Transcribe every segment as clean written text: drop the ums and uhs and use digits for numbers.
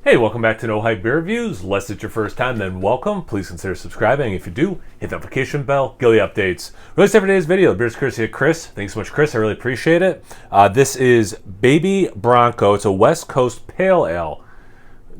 Hey, welcome back to No Hype Beer Reviews. Unless it's your first time, then welcome. Please consider subscribing. If you do, hit the notification bell, get the updates. Release every day's video. The beer's courtesy of Chris. Thanks so much, Chris. I really appreciate it. This is Baby Bronco. It's a West Coast Pale Ale.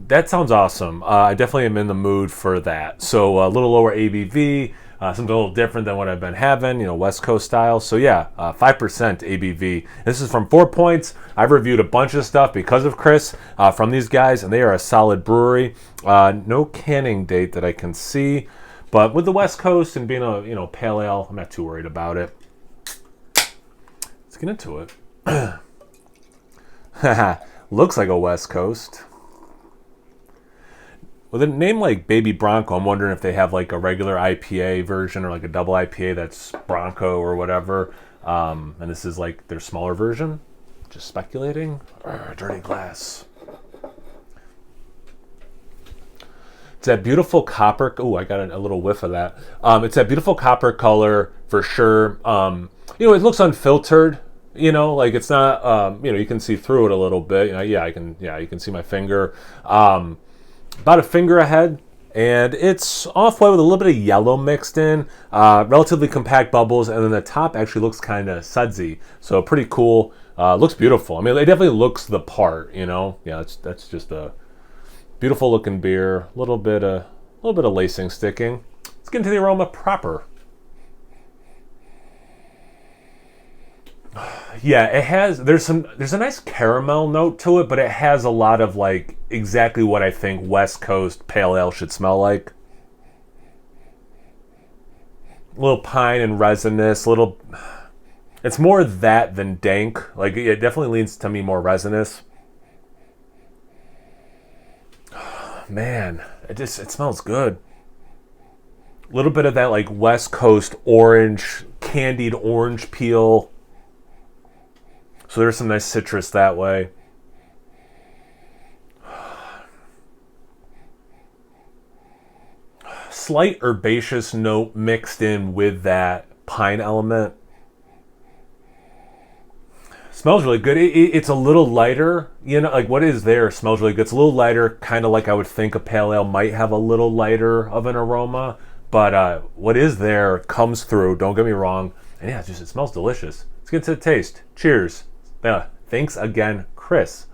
That sounds awesome. I definitely am in the mood for that. So a little lower ABV, something a little different than what I've been having, West Coast style. So yeah, 5% ABV. This is from 4 Points. I've reviewed a bunch of stuff because of Chris from these guys, and they are a solid brewery. No canning date that I can see, but with the West Coast and being a pale ale, I'm not too worried about it. Let's get into it. Looks like a West Coast. With a name like Baby Bronco, I'm wondering if they have like a regular IPA version or like a double IPA that's Bronco or whatever. And this is like their smaller version. Just speculating. Dirty glass. It's that beautiful copper. Oh, I got a little whiff of that. It's that beautiful copper color for sure. It looks unfiltered. Like it's not. You can see through it a little bit. You can see my finger. About a finger ahead, and it's off-white with a little bit of yellow mixed in, relatively compact bubbles, and then the top actually looks kind of sudsy, so pretty cool. Looks beautiful. I mean, it definitely looks the part. Yeah, that's just a beautiful looking beer. A little bit of lacing sticking. Let's get into the aroma proper. Yeah, it has. There's a nice caramel note to it, but it has a lot of like exactly what I think West Coast pale ale should smell like. A little pine and resinous. It's more that than dank. Like it definitely leans to me more resinous. Man, it smells good. A little bit of that like West Coast orange, candied orange peel. So there's some nice citrus that way. Slight herbaceous note mixed in with that pine element. Smells really good. It's a little lighter. Like what is there smells really good. It's a little lighter, kind of like I would think a pale ale might have a little lighter of an aroma. But what is there comes through, don't get me wrong. And yeah, it smells delicious. Let's get to the taste. Cheers. Thanks again, Chris.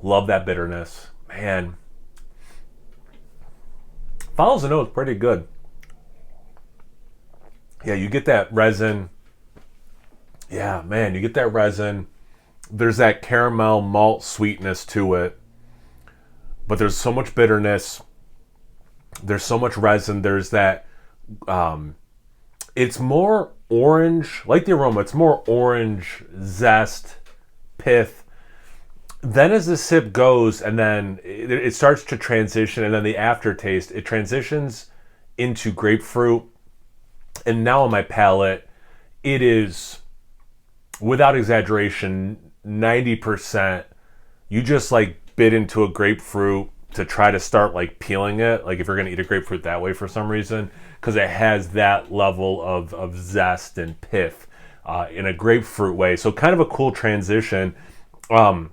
Love that bitterness. Man. Follows the nose pretty good. Yeah, you get that resin. Yeah, man, you get that resin. There's that caramel malt sweetness to it. But there's so much bitterness. There's so much resin. There's that... it's more orange, like the aroma, it's more orange, zest, pith. Then as the sip goes, and then it starts to transition, and then the aftertaste, it transitions into grapefruit. And now on my palate, it is, without exaggeration, 90%. You just like bit into a grapefruit to try to start like peeling it, like if you're gonna eat a grapefruit that way for some reason, because it has that level of zest and pith in a grapefruit way. So kind of a cool transition. A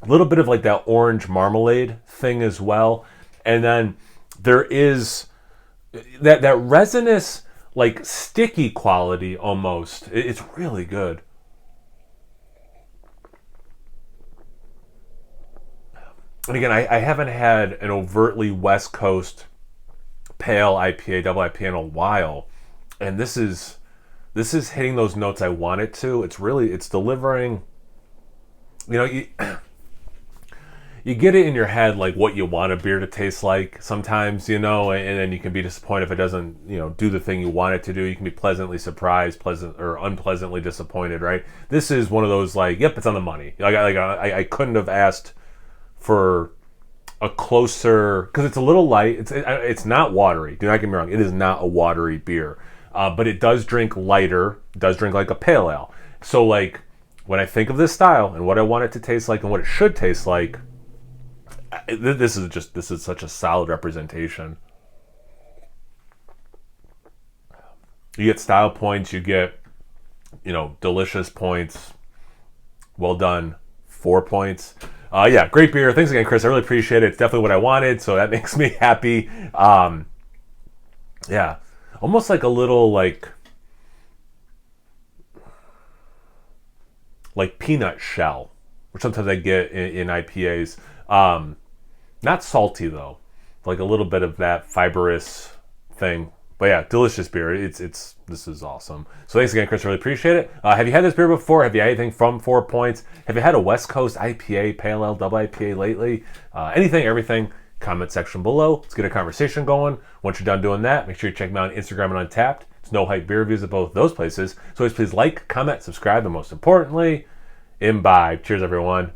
little bit of like that orange marmalade thing as well, and then there is that resinous, like sticky quality almost. It's really good. And again, I haven't had an overtly West Coast pale IPA, double IPA in a while, and this is hitting those notes I want it to. It's delivering. You get it in your head like what you want a beer to taste like sometimes, and then you can be disappointed if it doesn't, do the thing you want it to do. You can be pleasantly surprised, pleasant or unpleasantly disappointed, right? This is one of those like, yep, it's on the money. I couldn't have asked for a closer, because it's a little light. It's not watery. Do not get me wrong. It is not a watery beer, but it does drink lighter. It does drink like a pale ale. So like when I think of this style and what I want it to taste like and what it should taste like, this is such a solid representation. You get style points. You get delicious points. Well done. 4 points. Yeah, great beer. Thanks again, Chris. I really appreciate it. It's definitely what I wanted, so that makes me happy. Yeah, almost like a little like peanut shell, which sometimes I get in IPAs. Not salty though, like a little bit of that fibrous thing. But yeah, delicious beer. This is awesome. So thanks again, Chris. Really appreciate it. Have you had this beer before? Have you had anything from 4 points? Have you had a West Coast IPA, Pale Ale, Double IPA lately? Anything, everything. Comment section below. Let's get a conversation going. Once you're done doing that, make sure you check me out on Instagram and Untapped. It's No Hype Beer Reviews at both those places. So always please like, comment, subscribe, and most importantly, imbibe. Cheers, everyone.